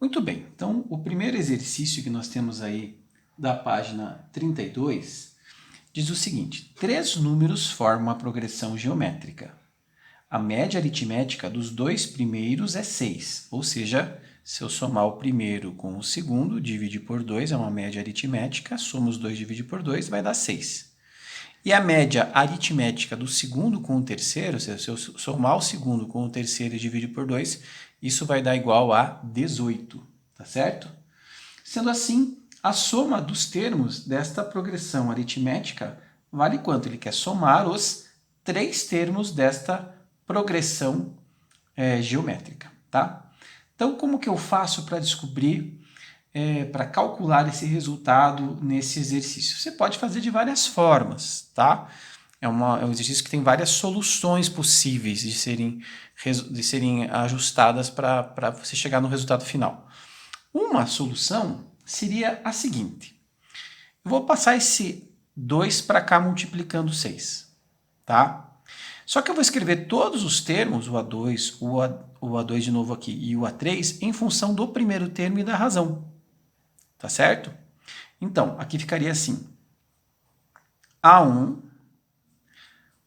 Muito bem, então o primeiro exercício que nós temos aí da página 32 diz o seguinte: três números formam uma progressão geométrica. A média aritmética dos dois primeiros é 6, ou seja, se eu somar o primeiro com o segundo, dividir por 2 é uma média aritmética, soma os dois, divide por 2, vai dar 6. E a média aritmética do segundo com o terceiro, ou seja, se eu somar o segundo com o terceiro e dividir por 2, isso vai dar igual a 18, tá certo? Sendo assim, a soma dos termos desta progressão aritmética vale quanto? Ele quer somar os três termos desta progressão geométrica, tá? Então, como que eu faço para descobrir, para calcular esse resultado nesse exercício? Você pode fazer de várias formas, tá? É um exercício que tem várias soluções possíveis de serem ajustadas para você chegar no resultado final. Uma solução seria a seguinte: eu vou passar esse 2 para cá multiplicando 6, tá? Só que eu vou escrever todos os termos, o A2, o A2 de novo aqui e o A3, em função do primeiro termo e da razão, tá certo? Então, aqui ficaria assim: A1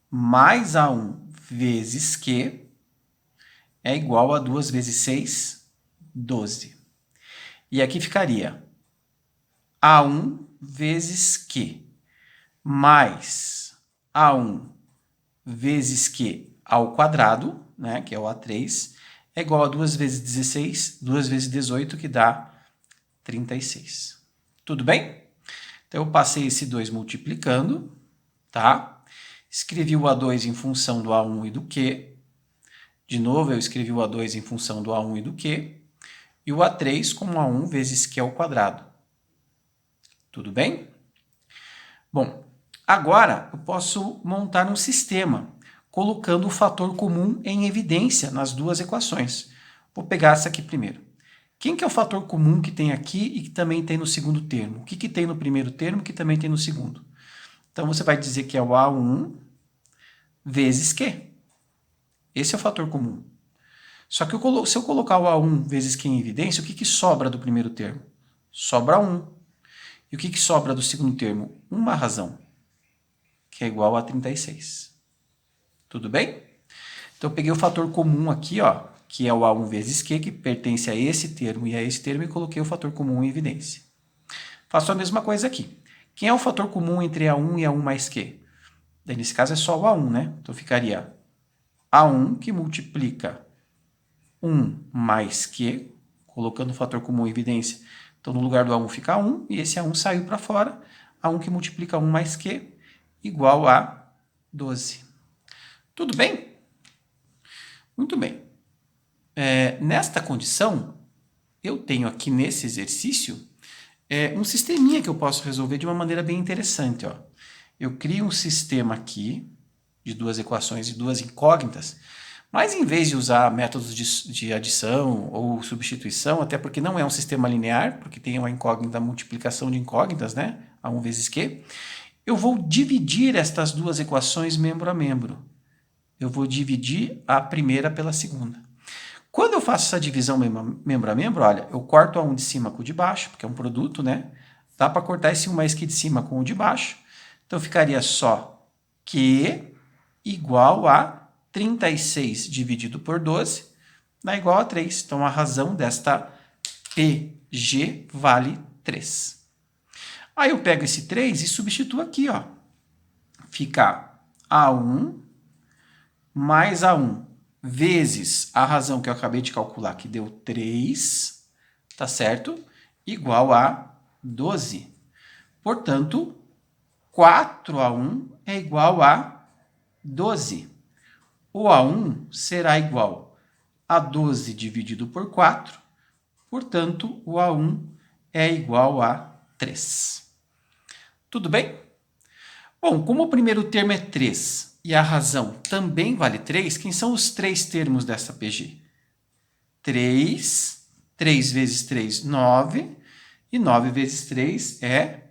mais A1 vezes Q é igual a 2 vezes 6, 12. E aqui ficaria A1 vezes Q mais A1 vezes Q ao quadrado, né, que é o A3, é igual a 2 vezes 16, 2 vezes 18, que dá 36. Tudo bem? Então, eu passei esse 2 multiplicando, tá? Escrevi o A2 em função do A1 e do Q. De novo, eu escrevi o A2 em função do A1 e do Q. E o A3 como A1 vezes Q ao quadrado. Tudo bem? Bom, agora eu posso montar um sistema colocando o fator comum em evidência nas duas equações. Vou pegar essa aqui primeiro. Quem que é o fator comum que tem aqui e que também tem no segundo termo? O que, que tem no primeiro termo que também tem no segundo? Então, você vai dizer que é o A1 vezes Q. Esse é o fator comum. Só que se eu colocar o A1 vezes Q em evidência, o que, que sobra do primeiro termo? Sobra 1. E o que, que sobra do segundo termo? Uma razão, que é igual a 36. Tudo bem? Então, eu peguei o fator comum aqui, ó, que é o A1 vezes Q, que pertence a esse termo e a esse termo, e coloquei o fator comum em evidência. Faço a mesma coisa aqui. Quem é o fator comum entre A1 e A1 mais Q? Daí, nesse caso, é só o A1, né? Então, ficaria A1 que multiplica 1 mais Q, colocando o fator comum em evidência. Então, no lugar do A1 fica 1, e esse A1 saiu para fora. A1 que multiplica 1 mais Q, igual a 12. Tudo bem? Muito bem. Nesta condição, eu tenho aqui nesse exercício um sisteminha que eu posso resolver de uma maneira bem interessante. Ó. Eu crio um sistema aqui de duas equações e duas incógnitas, mas em vez de usar métodos de adição ou substituição, até porque não é um sistema linear, porque tem uma incógnita, multiplicação de incógnitas, né? A1 vezes Q, eu vou dividir estas duas equações membro a membro. Eu vou dividir a primeira pela segunda. Quando eu faço essa divisão membro a membro, olha, eu corto a 1 de cima com o de baixo, porque é um produto, né? Dá para cortar esse 1 mais Q de cima com o de baixo. Então, ficaria só Q igual a 36 dividido por 12 dá igual a 3. Então, a razão desta PG vale 3. Aí eu pego esse 3 e substituo aqui, ó. Fica A1 mais A1 vezes a razão que eu acabei de calcular, que deu 3, tá certo? Igual a 12. Portanto, 4A1 é igual a 12. O A1 será igual a 12 dividido por 4, portanto, o A1 é igual a 3. Tudo bem? Bom, como o primeiro termo é 3 e a razão também vale 3, quem são os três termos dessa PG? 3, 3 vezes 3, 9, e 9 vezes 3 é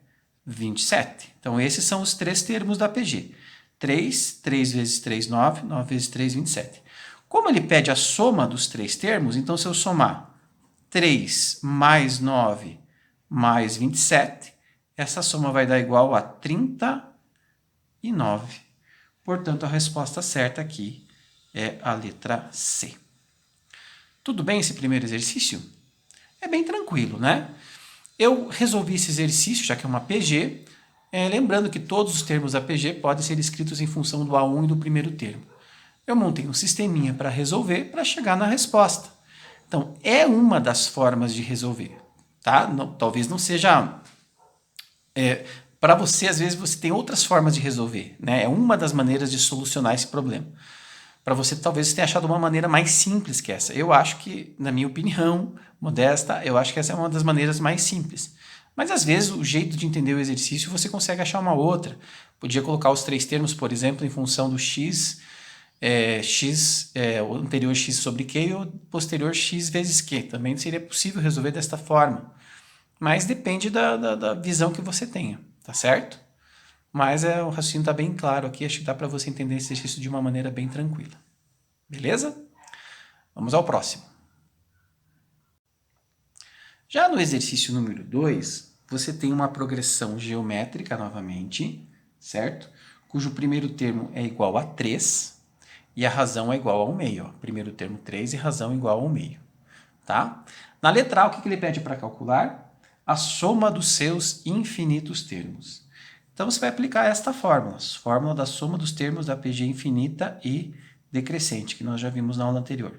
27. Então, esses são os três termos da PG. 3, 3 vezes 3, 9, 9 vezes 3, 27. Como ele pede a soma dos três termos, então se eu somar 3 mais 9 mais 27, essa soma vai dar igual a 39. Portanto, a resposta certa aqui é a letra C. Tudo bem esse primeiro exercício? É bem tranquilo, né? Eu resolvi esse exercício, já que é uma PG, lembrando que todos os termos da PG podem ser escritos em função do A1 e do primeiro termo. Eu montei um sisteminha para resolver, para chegar na resposta. Então, é uma das formas de resolver, tá? Não, talvez não seja... para você, às vezes, você tem outras formas de resolver, né? É uma das maneiras de solucionar esse problema. Para você, talvez você tenha achado uma maneira mais simples que essa. Eu acho que, na minha opinião modesta, eu acho que essa é uma das maneiras mais simples. Mas, às vezes, o jeito de entender o exercício, você consegue achar uma outra. Podia colocar os três termos, por exemplo, em função do x, o anterior x sobre q e o posterior x vezes q. Também seria possível resolver desta forma. Mas depende da visão que você tenha, tá certo? Mas o raciocínio está bem claro aqui, acho que dá para você entender esse exercício de uma maneira bem tranquila. Beleza? Vamos ao próximo. Já no exercício número 2, você tem uma progressão geométrica novamente, certo? Cujo primeiro termo é igual a 3 e a razão é igual ao meio. Ó. Primeiro termo 3 e razão igual ao meio. Tá? Na letra A, o que ele pede para calcular? A soma dos seus infinitos termos. Então, você vai aplicar esta fórmula, fórmula da soma dos termos da PG infinita e decrescente, que nós já vimos na aula anterior.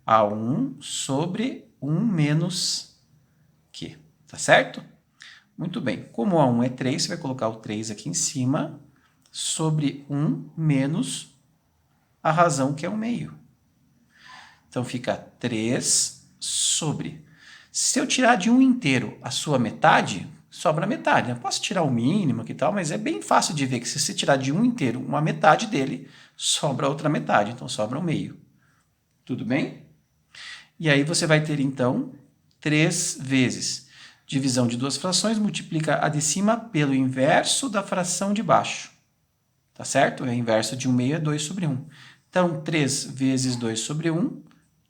A1 sobre 1 menos Q, tá certo? Muito bem, como A1 é 3, você vai colocar o 3 aqui em cima, sobre 1 menos a razão, que é o meio. Então, fica 3 sobre. Se eu tirar de 1 inteiro a sua metade, sobra metade. Né? Posso tirar o mínimo e tal, mas é bem fácil de ver que se você tirar de 1 inteiro uma metade dele, sobra outra metade. Então, sobra o meio. Tudo bem? E aí você vai ter, então, 3 vezes divisão de duas frações, multiplica a de cima pelo inverso da fração de baixo. Tá certo? O inverso de 1 meio é 2 sobre 1. Então, 3 vezes 2 sobre 1,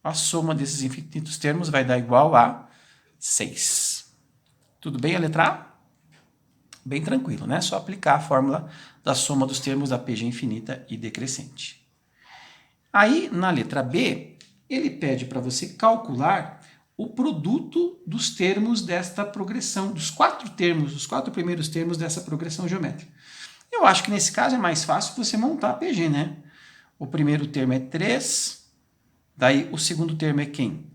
a soma desses infinitos termos vai dar igual a 6. Tudo bem a letra A? Bem tranquilo, né? Só aplicar a fórmula da soma dos termos da PG infinita e decrescente. Aí, na letra B, ele pede para você calcular o produto dos termos desta progressão, dos quatro primeiros termos dessa progressão geométrica. Eu acho que nesse caso é mais fácil você montar a PG, né? O primeiro termo é 3, daí o segundo termo é quem?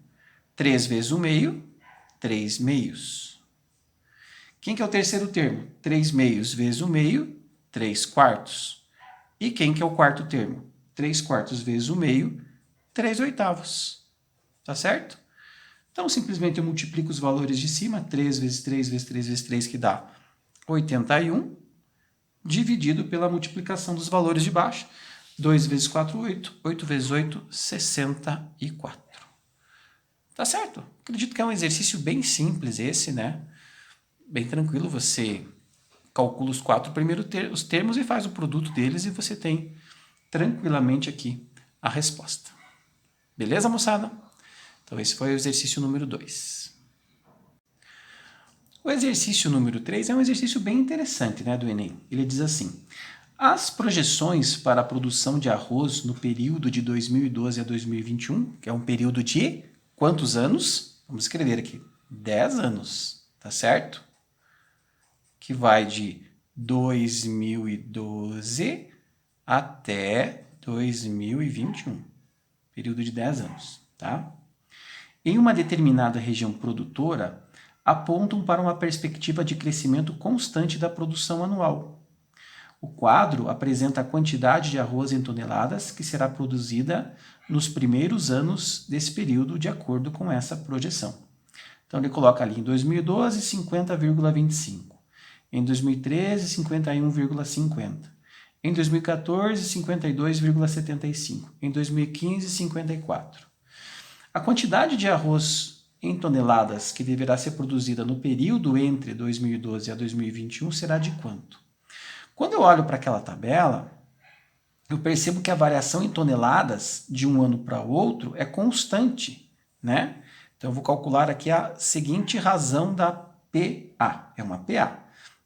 3 vezes o meio, 3 meios. Quem que é o terceiro termo? 3 meios vezes o meio, 3 quartos. E quem que é o quarto termo? 3 quartos vezes o meio, 3 oitavos. Tá certo? Então, simplesmente eu multiplico os valores de cima, 3 vezes 3 vezes 3 vezes 3, que dá 81, dividido pela multiplicação dos valores de baixo. 2 vezes 4, 8. 8 vezes 8, 64. Tá certo? Acredito que é um exercício bem simples esse, né? Bem tranquilo, você calcula os quatro primeiros os termos e faz o produto deles e você tem tranquilamente aqui a resposta. Beleza, moçada? Então, esse foi o exercício número 2. O exercício número 3 é um exercício bem interessante, né, do Enem. Ele diz assim: as projeções para a produção de arroz no período de 2012 a 2021, que é um período de quantos anos? Vamos escrever aqui. 10 anos, tá certo? Que vai de 2012 até 2021. Período de 10 anos, tá? Em uma determinada região produtora, apontam para uma perspectiva de crescimento constante da produção anual. O quadro apresenta a quantidade de arroz em toneladas que será produzida nos primeiros anos desse período, de acordo com essa projeção. Então, ele coloca ali em 2012, 50,25. Em 2013, 51,50. Em 2014, 52,75. Em 2015, 54. A quantidade de arroz em toneladas que deverá ser produzida no período entre 2012 a 2021 será de quanto? Quando eu olho para aquela tabela, eu percebo que a variação em toneladas de um ano para o outro é constante, né? Então, eu vou calcular aqui a seguinte razão da PA. É uma PA.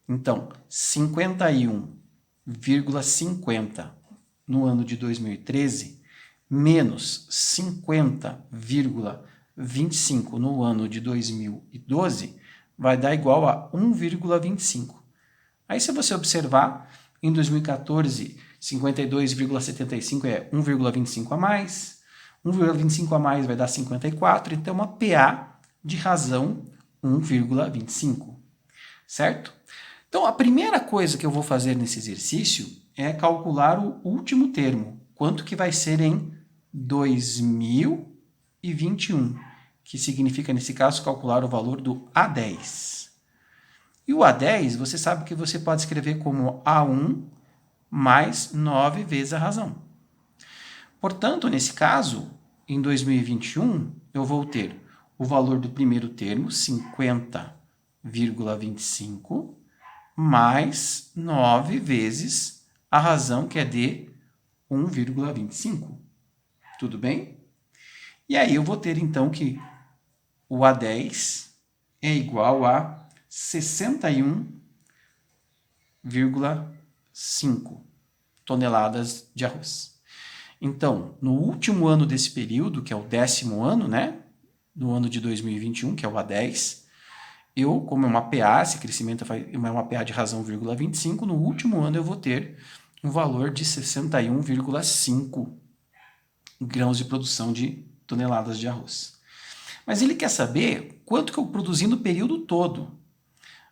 Então, 51,50 no ano de 2013 menos 50,25 no ano de 2012 vai dar igual a 1,25. Aí, se você observar, em 2014, 52,75 é 1,25 a mais, 1,25 a mais vai dar 54, então uma PA de razão 1,25, certo? Então, a primeira coisa que eu vou fazer nesse exercício é calcular o último termo, quanto que vai ser em 2021, que significa, nesse caso, calcular o valor do A10. E o A10, você sabe que você pode escrever como A1 mais 9 vezes a razão. Portanto, nesse caso, em 2021, eu vou ter o valor do primeiro termo, 50,25, mais 9 vezes a razão, que é de 1,25. Tudo bem? E aí eu vou ter, então, que o A10 é igual a 61,5 toneladas de arroz. Então, no último ano desse período, que é o 10º ano, né? No ano de 2021, que é o A10, eu, como é uma PA, esse crescimento é uma PA de razão 0,25, no último ano eu vou ter um valor de 61,5 grãos de produção de toneladas de arroz. Mas ele quer saber quanto que eu produzi no período todo.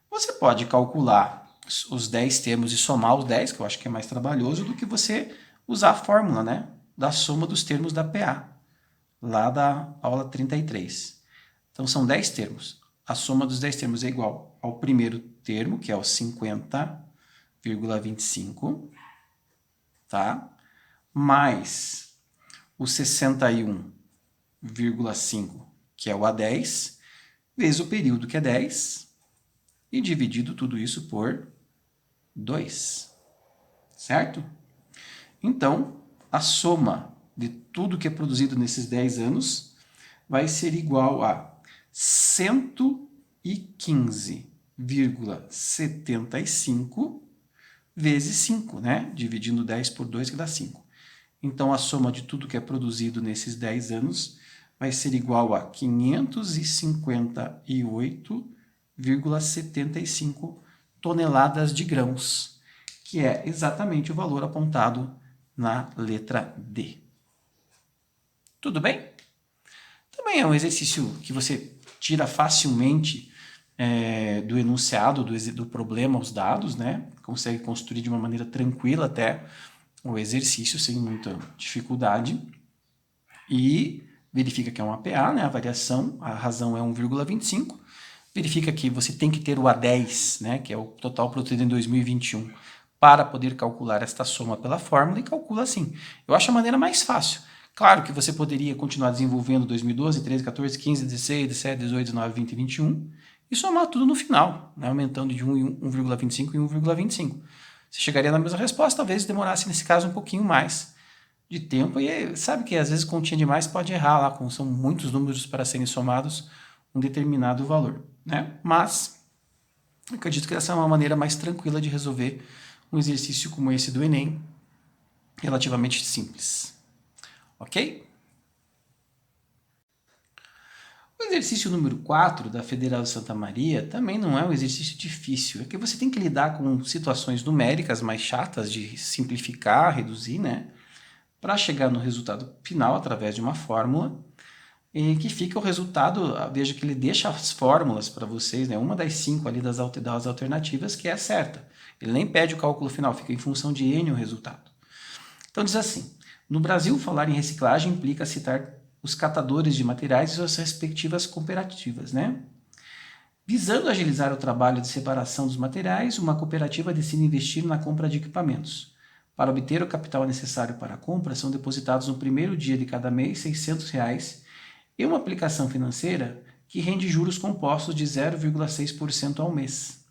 Você pode calcular os 10 termos e somar os 10, que eu acho que é mais trabalhoso, do que você usar a fórmula, né, da soma dos termos da PA, lá da aula 33. Então, são 10 termos. A soma dos 10 termos é igual ao primeiro termo, que é o 50,25, tá? Mais o 61,5, que é o A10, vezes o período, que é 10, e dividido tudo isso por 2, certo? Então, a soma de tudo que é produzido nesses 10 anos vai ser igual a 115,75 vezes 5, né? Dividindo 10 por 2, que dá 5. Então, a soma de tudo que é produzido nesses 10 anos vai ser igual a 558,75 toneladas de grãos, que é exatamente o valor apontado na letra D. Tudo bem? Também é um exercício que você tira facilmente do enunciado do problema os dados, né? Consegue construir de uma maneira tranquila até o exercício sem muita dificuldade. E verifica que é uma PA, né? A variação, a razão é 1,25. Verifica que você tem que ter o A10, né? Que é o total produzido em 2021, para poder calcular esta soma pela fórmula, e calcula assim. Eu acho a maneira mais fácil. Claro que você poderia continuar desenvolvendo 2012, 13, 14, 15, 16, 17, 18, 19, 20 e 21 e somar tudo no final, né? Aumentando de 1,25 em 1,25. Você chegaria na mesma resposta, talvez demorasse nesse caso um pouquinho mais de tempo, e sabe que às vezes continha demais pode errar lá, como são muitos números para serem somados um determinado valor, né? Mas eu acredito que essa é uma maneira mais tranquila de resolver um exercício como esse do Enem, relativamente simples. Ok? O exercício número 4 da Federal de Santa Maria também não é um exercício difícil, é que você tem que lidar com situações numéricas mais chatas de simplificar, reduzir, né? Para chegar no resultado final através de uma fórmula, e que fica o resultado, veja que ele deixa as fórmulas para vocês, né? Uma das 5 ali das alternativas que é certa. Ele nem pede o cálculo final, fica em função de N o resultado. Então diz assim: no Brasil, falar em reciclagem implica citar os catadores de materiais e suas respectivas cooperativas, né? Visando agilizar o trabalho de separação dos materiais, uma cooperativa decide investir na compra de equipamentos. Para obter o capital necessário para a compra, são depositados no primeiro dia de cada mês R$ 600 e uma aplicação financeira que rende juros compostos de 0,6% ao mês.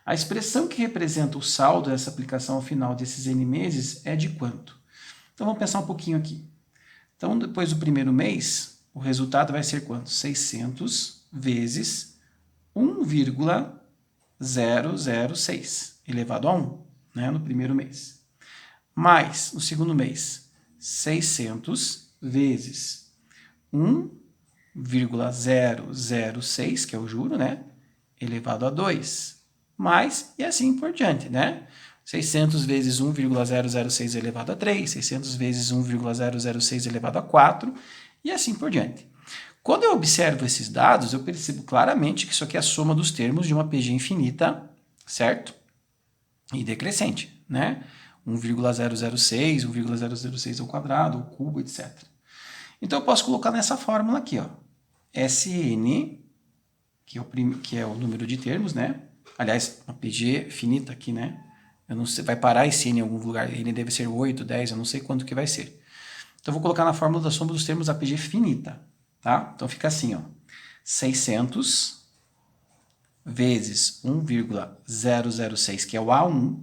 A expressão que representa o saldo dessa aplicação ao final desses N meses é de quanto? Então vamos pensar um pouquinho aqui. Então, depois do primeiro mês, o resultado vai ser quanto? 600 vezes 1,006 elevado a 1, né, no primeiro mês. Mais, no segundo mês, 600 vezes 1,006, que é o juro, né, elevado a 2. Mais, e assim por diante, né? 600 vezes 1,006 elevado a 3, 600 vezes 1,006 elevado a 4, e assim por diante. Quando eu observo esses dados, eu percebo claramente que isso aqui é a soma dos termos de uma PG infinita, certo? E decrescente, né? 1,006, 1,006 ao quadrado, ao cubo, etc. Então eu posso colocar nessa fórmula aqui, ó. Sn, que é o número de termos, né? Aliás, uma PG finita aqui, né? Eu não sei, vai parar esse n em algum lugar. N deve ser 8, 10, eu não sei quanto que vai ser. Então eu vou colocar na fórmula da soma dos termos da PG finita, tá? Então fica assim, ó. 600 vezes 1,006, que é o A1,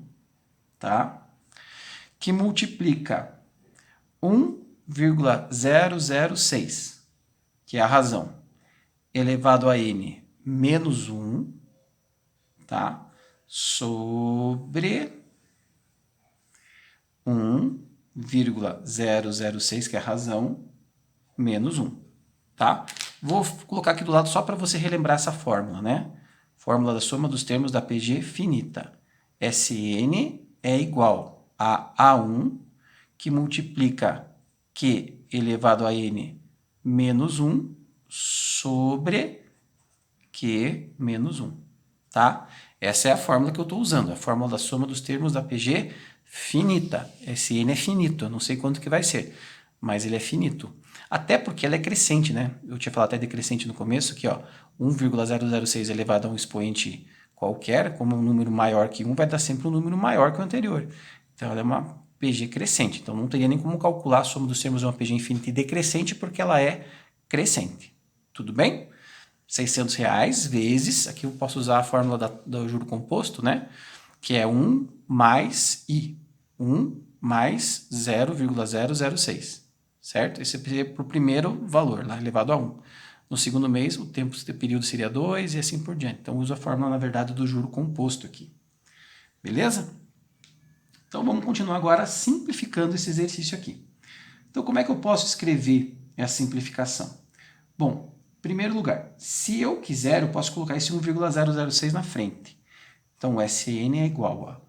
tá? Que multiplica 1,006, que é a razão, elevado a n menos 1, tá? Sobre 1,006, que é a razão, menos 1, tá? Vou colocar aqui do lado só para você relembrar essa fórmula, né? Fórmula da soma dos termos da PG finita. Sn é igual a A1, que multiplica Q elevado a n menos 1 sobre Q menos 1, tá? Essa é a fórmula que eu estou usando, a fórmula da soma dos termos da PG finita. Esse n é finito, eu não sei quanto que vai ser, mas ele é finito. Até porque ela é crescente, né? Eu tinha falado até decrescente no começo, aqui, ó, 1,006 elevado a um expoente qualquer, como um número maior que 1, vai dar sempre um número maior que o anterior. Então, ela é uma PG crescente. Então, não teria nem como calcular a soma dos termos de uma PG infinita e decrescente, porque ela é crescente. Tudo bem? R$600 vezes, aqui eu posso usar a fórmula do juro composto, né? Que é 1 mais I. 1 mais 0,006. Certo? Esse é para o primeiro valor, lá elevado a 1. No segundo mês, o tempo de período seria 2 e assim por diante. Então, uso a fórmula, na verdade, do juro composto aqui. Beleza? Então, vamos continuar agora simplificando esse exercício aqui. Então, como é que eu posso escrever essa simplificação? Bom, em primeiro lugar, se eu quiser, eu posso colocar esse 1,006 na frente. Então, o Sn é igual a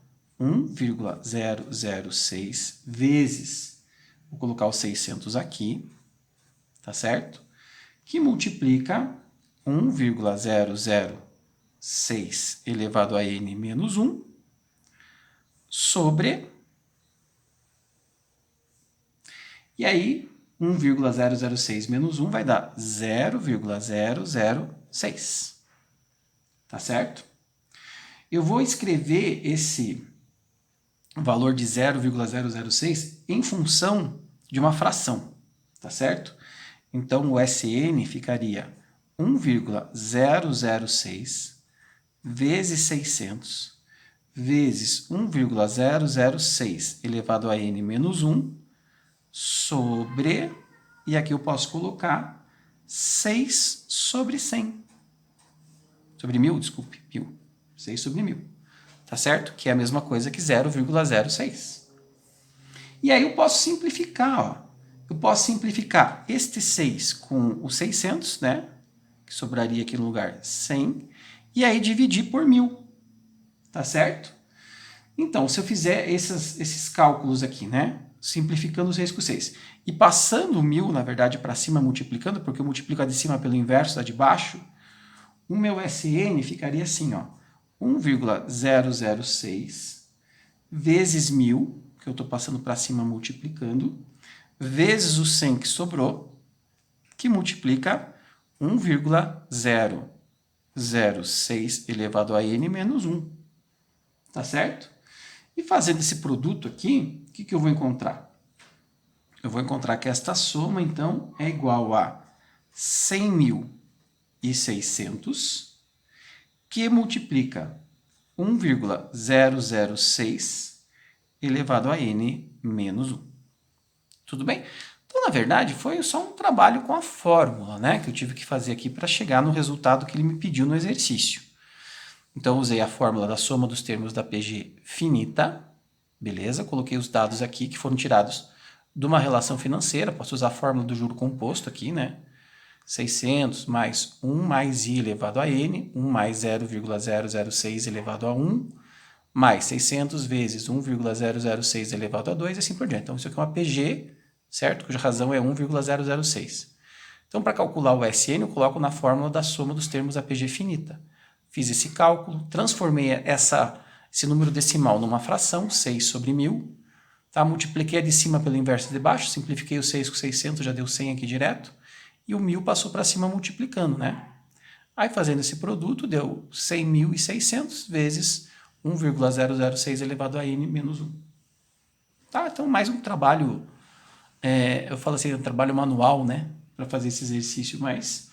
1,006 vezes, vou colocar os 600 aqui, tá certo? Que multiplica 1,006 elevado a n menos 1 sobre... E aí, 1,006 menos 1 vai dar 0,006. Tá certo? Eu vou escrever esse valor de 0,006 em função de uma fração. Tá certo? Então, o Sn ficaria 1,006 vezes 600 vezes 1,006 elevado a n menos 1 sobre, e aqui eu posso colocar 6 sobre 100. Sobre 1000, desculpe, 1000. 6 sobre 1000. Tá certo? Que é a mesma coisa que 0,06. E aí eu posso simplificar, ó. Eu posso simplificar este 6 com o 600, né? Que sobraria aqui no lugar 100. E aí dividir por 1000. Tá certo? Então, se eu fizer esses cálculos aqui, né? Simplificando 6 com 6. E passando o 1000, na verdade, para cima, multiplicando, porque eu multiplico a de cima pelo inverso da de baixo, o meu Sn ficaria assim, ó. 1,006 vezes 1000, que eu estou passando para cima multiplicando, vezes o 100 que sobrou, que multiplica 1,006 elevado a n menos 1. Tá certo? E fazendo esse produto aqui, o que eu vou encontrar? Eu vou encontrar que esta soma, então, é igual a 100.600, que multiplica 1,006 elevado a n menos 1. Tudo bem? Então, na verdade, foi só um trabalho com a fórmula, né, que eu tive que fazer aqui para chegar no resultado que ele me pediu no exercício. Então, eu usei a fórmula da soma dos termos da PG finita, beleza? Coloquei os dados aqui que foram tirados de uma relação financeira, posso usar a fórmula do juro composto aqui, né? 600 mais 1 mais i elevado a n, 1 mais 0,006 elevado a 1, mais 600 vezes 1,006 elevado a 2 e assim por diante. Então, isso aqui é uma PG, certo? Cuja razão é 1,006. Então, para calcular o SN, eu coloco na fórmula da soma dos termos da PG finita. Fiz esse cálculo, transformei esse número decimal numa fração, 6 sobre 1000. Tá? Multipliquei a de cima pelo inverso de baixo, simplifiquei o 6 com 600, já deu 100 aqui direto. E o 1000 passou para cima multiplicando, né? Aí, fazendo esse produto, deu 100.600 vezes 1,006 elevado a n menos 1. Tá? Então, mais um trabalho, eu falo assim, um trabalho manual, né? Para fazer esse exercício, mas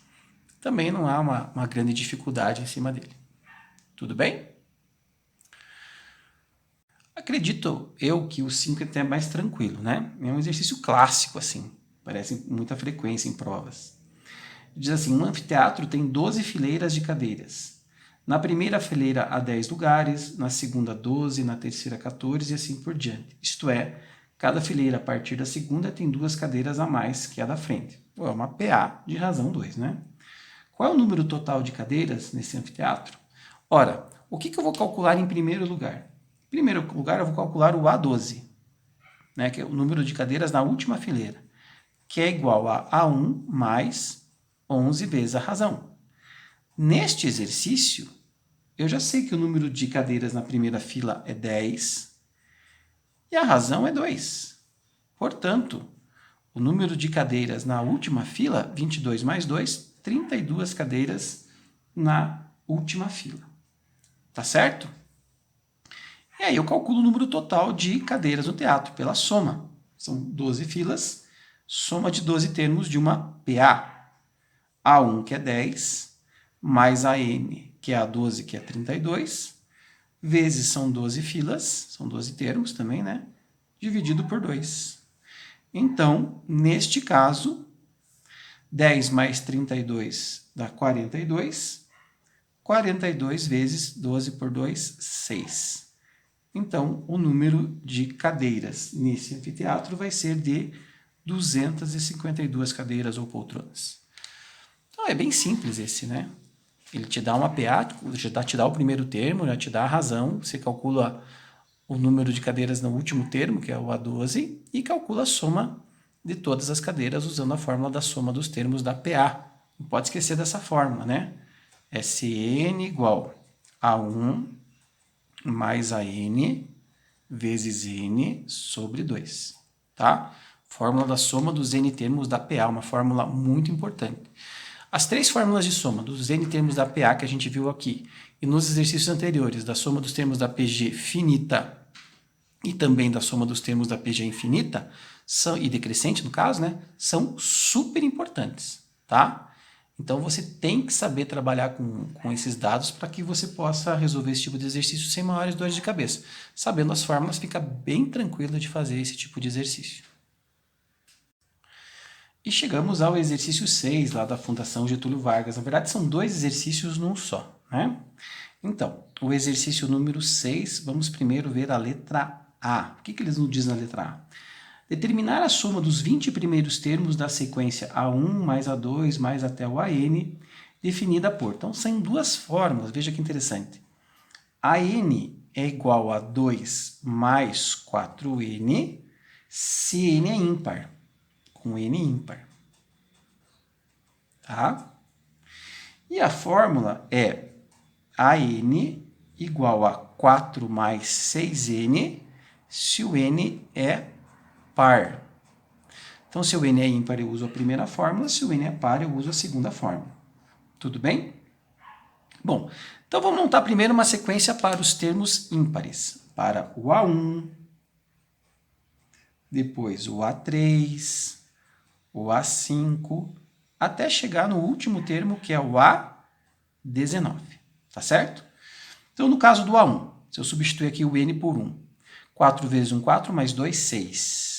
também não há uma grande dificuldade em cima dele. Tudo bem? Acredito eu que o 5 é até mais tranquilo, né? É um exercício clássico, assim. Parece muita frequência em provas. Diz assim, um anfiteatro tem 12 fileiras de cadeiras. Na primeira fileira há 10 lugares, na segunda 12, na terceira 14 e assim por diante. Isto é, cada fileira a partir da segunda tem 2 cadeiras a mais que a da frente. É uma PA de razão 2, né? Qual é o número total de cadeiras nesse anfiteatro? Ora, o que eu vou calcular em primeiro lugar? Em primeiro lugar, eu vou calcular o A12, né, que é o número de cadeiras na última fileira, que é igual a A1 mais 11 vezes a razão. Neste exercício, eu já sei que o número de cadeiras na primeira fila é 10 e a razão é 2. Portanto, o número de cadeiras na última fila, 22 mais 2, 32 cadeiras na última fila. Tá certo? E aí eu calculo o número total de cadeiras no teatro pela soma. São 12 filas, soma de 12 termos de uma PA. A1, que é 10, mais a N, que é a 12, que é 32, vezes são 12 filas, são 12 termos também, né? Dividido por 2. Então, neste caso, 10 mais 32 dá 42. 42 vezes 12 por 2, 6. Então, o número de cadeiras nesse anfiteatro vai ser de 252 cadeiras ou poltronas. Então, é bem simples esse, né? Ele te dá uma PA, te dá o primeiro termo, já te dá a razão, você calcula o número de cadeiras no último termo, que é o A12, e calcula a soma de todas as cadeiras usando a fórmula da soma dos termos da PA. Não pode esquecer dessa fórmula, né? SN igual a 1 mais a N vezes N sobre 2, tá? Fórmula da soma dos N termos da PA, uma fórmula muito importante. As 3 fórmulas de soma dos N termos da PA que a gente viu aqui e nos exercícios anteriores, da soma dos termos da PG finita e também da soma dos termos da PG infinita, e decrescente no caso, né, são super importantes, tá? Então, você tem que saber trabalhar com esses dados para que você possa resolver esse tipo de exercício sem maiores dores de cabeça. Sabendo as fórmulas, fica bem tranquilo de fazer esse tipo de exercício. E chegamos ao exercício 6, lá da Fundação Getúlio Vargas. Na verdade, são 2 exercícios num só, né? Então, o exercício número 6, vamos primeiro ver a letra A. O que eles nos dizem na letra A? Determinar a soma dos 20 primeiros termos da sequência A1 mais A2 mais até o AN, definida por. Então, são 2 fórmulas, veja que interessante. AN é igual a 2 mais 4N, se N é ímpar, com N ímpar. Tá? E a fórmula é AN igual a 4 mais 6N, se o N é par. Então, se o N é ímpar, eu uso a primeira fórmula, se o N é par, eu uso a segunda fórmula. Tudo bem? Bom, então vamos montar primeiro uma sequência para os termos ímpares. Para o A1, depois o A3, o A5, até chegar no último termo, que é o A19. Tá certo? Então, no caso do A1, se eu substituir aqui o N por 1, 4 vezes 1, 4, mais 2, 6.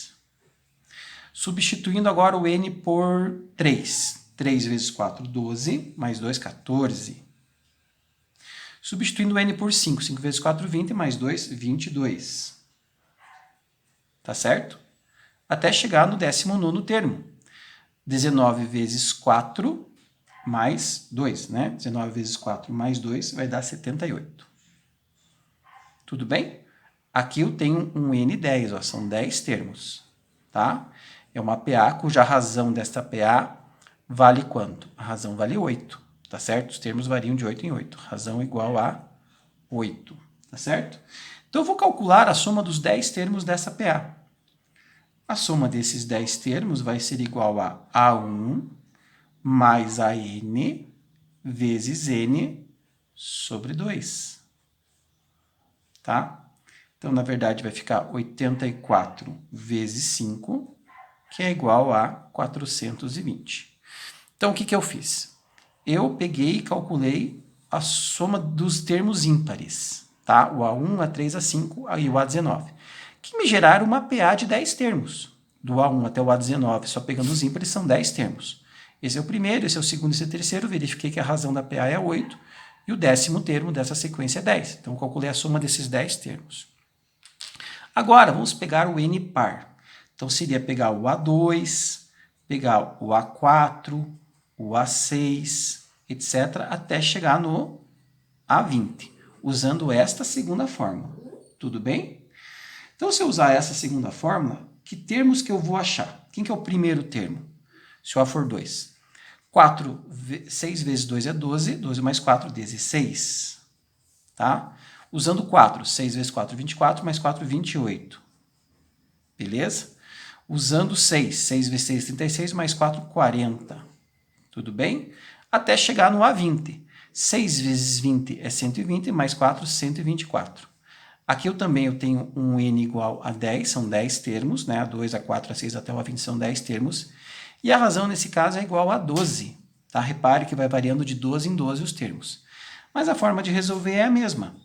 Substituindo agora o n por 3. 3 vezes 4, 12, mais 2, 14. Substituindo o n por 5. 5 vezes 4, 20, mais 2, 22. Tá certo? Até chegar no 19º termo. 19 vezes 4 mais 2, né? 19 vezes 4 mais 2 vai dar 78. Tudo bem? Aqui eu tenho um N10, ó, são 10 termos, tá? É uma PA cuja razão desta PA vale quanto? A razão vale 8, tá certo? Os termos variam de 8 em 8. Razão igual a 8, tá certo? Então eu vou calcular a soma dos 10 termos dessa PA. A soma desses 10 termos vai ser igual a A1 mais AN vezes N sobre 2. Tá? Então, na verdade, vai ficar 84 vezes 5, que é igual a 420. Então, o que eu fiz? Eu peguei e calculei a soma dos termos ímpares, tá? O A1, A3, A5 e o A19, que me geraram uma PA de 10 termos. Do A1 até o A19, só pegando os ímpares, são 10 termos. Esse é o primeiro, esse é o segundo, esse é o terceiro. Verifiquei que a razão da PA é 8 e o 10º termo dessa sequência é 10. Então, eu calculei a soma desses 10 termos. Agora, vamos pegar o N par. Então, seria pegar o A2, pegar o A4, o A6, etc., até chegar no A20, usando esta segunda fórmula. Tudo bem? Então, se eu usar essa segunda fórmula, que termos que eu vou achar? Quem que é o primeiro termo? Se o A for 2. 6 vezes 2 é 12, 12 mais 4, 16. Tá? Usando 4, 6 vezes 4, 24, mais 4, 28. Beleza? Usando 6, 6 vezes 6, 36, mais 4, 40. Tudo bem? Até chegar no A20. 6 vezes 20 é 120, mais 4, 124. Aqui eu tenho um N igual a 10, são 10 termos, né? A2, A4, A6 até o A20 são 10 termos. E a razão nesse caso é igual a 12. Tá? Repare que vai variando de 12 em 12 os termos. Mas a forma de resolver é a mesma.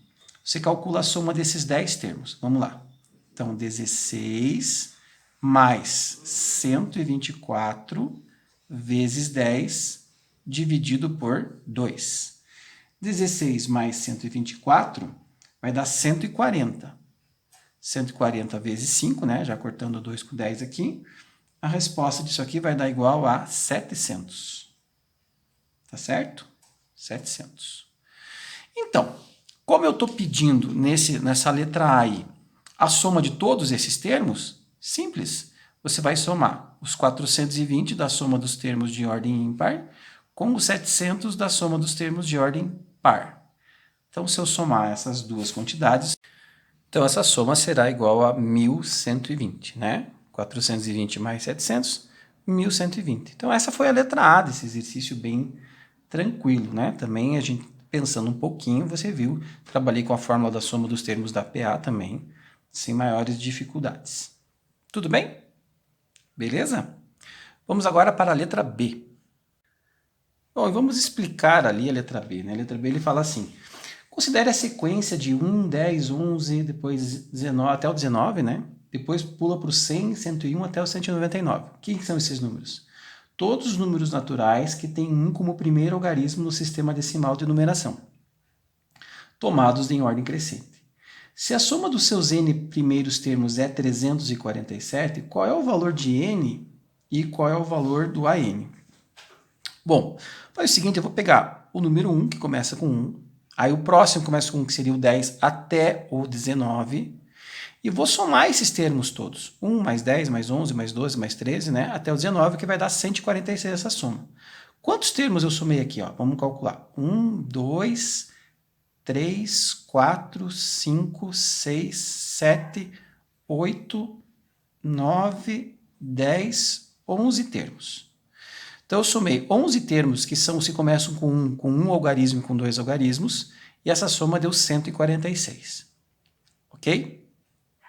Você calcula a soma desses 10 termos. Vamos lá. Então, 16 mais 124 vezes 10 dividido por 2. 16 mais 124 vai dar 140. 140 vezes 5, né? Já cortando 2 com 10 aqui. A resposta disso aqui vai dar igual a 700. Tá certo? 700. Então, como eu estou pedindo nessa letra A aí, a soma de todos esses termos, simples. Você vai somar os 420 da soma dos termos de ordem ímpar com os 700 da soma dos termos de ordem par. Então, se eu somar essas duas quantidades, então essa soma será igual a 1.120, né? 420 mais 700, 1.120. Então, essa foi a letra A desse exercício bem tranquilo, né? Também a gente, pensando um pouquinho, você viu, trabalhei com a fórmula da soma dos termos da PA também, sem maiores dificuldades. Tudo bem? Beleza? Vamos agora para a letra B. Bom, e vamos explicar ali a letra B, né? A letra B ele fala assim: considere a sequência de 1, 10, 11, depois 19, até o 19, né? Depois pula para o 100, 101 até o 199. O que são esses números? Todos os números naturais que têm 1 como primeiro algarismo no sistema decimal de numeração, tomados em ordem crescente. Se a soma dos seus n primeiros termos é 347, qual é o valor de n e qual é o valor do AN? Bom, faz o seguinte, eu vou pegar o número 1, que começa com 1, aí o próximo começa com 1, que seria o 10, até o 19, e vou somar esses termos todos. 1 mais 10, mais 11, mais 12, mais 13, né? Até o 19, que vai dar 146 essa soma. Quantos termos eu somei aqui? Ó? Vamos calcular. 1, 2, 3, 4, 5, 6, 7, 8, 9, 10, 11 termos. Então, eu somei 11 termos que se começam com um algarismo e com 2 algarismos, e essa soma deu 146. Ok?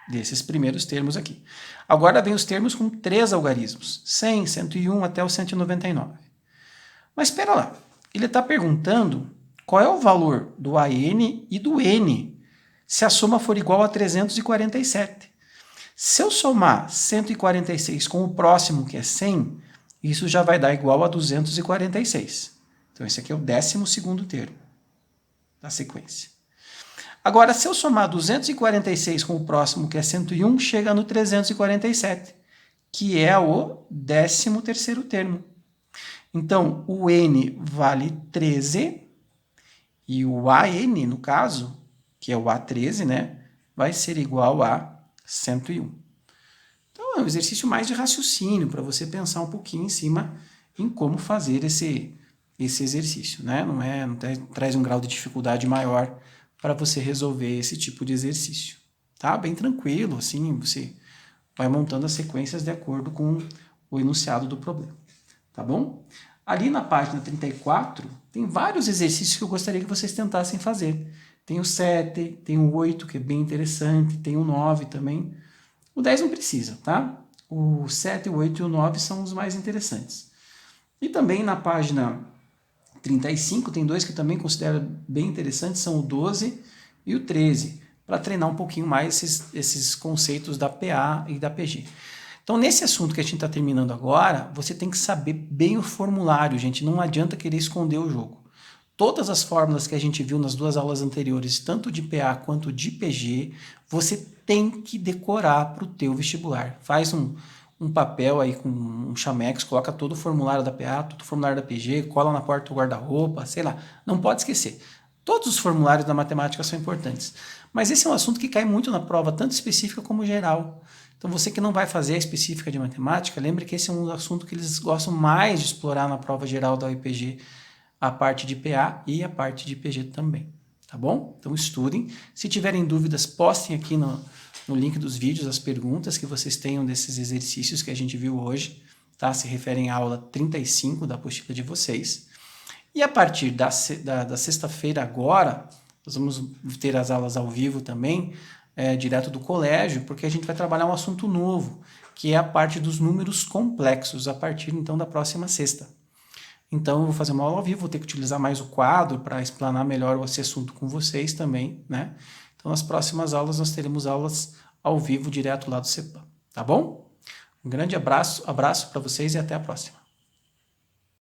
Desses primeiros termos aqui. Agora vem os termos com 3 algarismos, 100, 101 até o 199. Mas espera lá, ele está perguntando qual é o valor do AN e do N se a soma for igual a 347. Se eu somar 146 com o próximo, que é 100, isso já vai dar igual a 246. Então, esse aqui é o 12º termo da sequência. Agora, se eu somar 246 com o próximo, que é 101, chega no 347, que é o 13º termo. Então, o n vale 13 e o AN, no caso, que é o A13, né, vai ser igual a 101. Então, é um exercício mais de raciocínio, para você pensar um pouquinho em cima em como fazer esse exercício, né? Não traz um grau de dificuldade maior para você resolver esse tipo de exercício, tá? Bem tranquilo, assim, você vai montando as sequências de acordo com o enunciado do problema, tá bom? Ali na página 34, tem vários exercícios que eu gostaria que vocês tentassem fazer. Tem o 7, tem o 8, que é bem interessante, tem o 9 também. O 10 não precisa, tá? O 7, o 8 e o 9 são os mais interessantes. E também na página 35, tem dois que eu também considero bem interessantes, são o 12 e o 13, para treinar um pouquinho mais esses conceitos da PA e da PG. Então, nesse assunto que a gente está terminando agora, você tem que saber bem o formulário, gente. Não adianta querer esconder o jogo. Todas as fórmulas que a gente viu nas duas aulas anteriores, tanto de PA quanto de PG, você tem que decorar para o teu vestibular. Faz um papel aí com um chamex, coloca todo o formulário da PA, todo o formulário da PG, cola na porta do guarda-roupa, sei lá. Não pode esquecer. Todos os formulários da matemática são importantes. Mas esse é um assunto que cai muito na prova, tanto específica como geral. Então, você que não vai fazer a específica de matemática, lembre que esse é um assunto que eles gostam mais de explorar na prova geral da UEPG, a parte de PA e a parte de PG também, tá bom? Então, estudem. Se tiverem dúvidas, postem aqui no link dos vídeos as perguntas que vocês tenham desses exercícios que a gente viu hoje, tá? Se referem à aula 35 da apostila de vocês. E a partir da sexta-feira agora, nós vamos ter as aulas ao vivo também, direto do colégio, porque a gente vai trabalhar um assunto novo, que é a parte dos números complexos, a partir então da próxima sexta. Então, eu vou fazer uma aula ao vivo, vou ter que utilizar mais o quadro para explanar melhor esse assunto com vocês também, né? Então, nas próximas aulas, nós teremos aulas ao vivo direto lá do CEPAM, tá bom? Um grande abraço para vocês e até a próxima.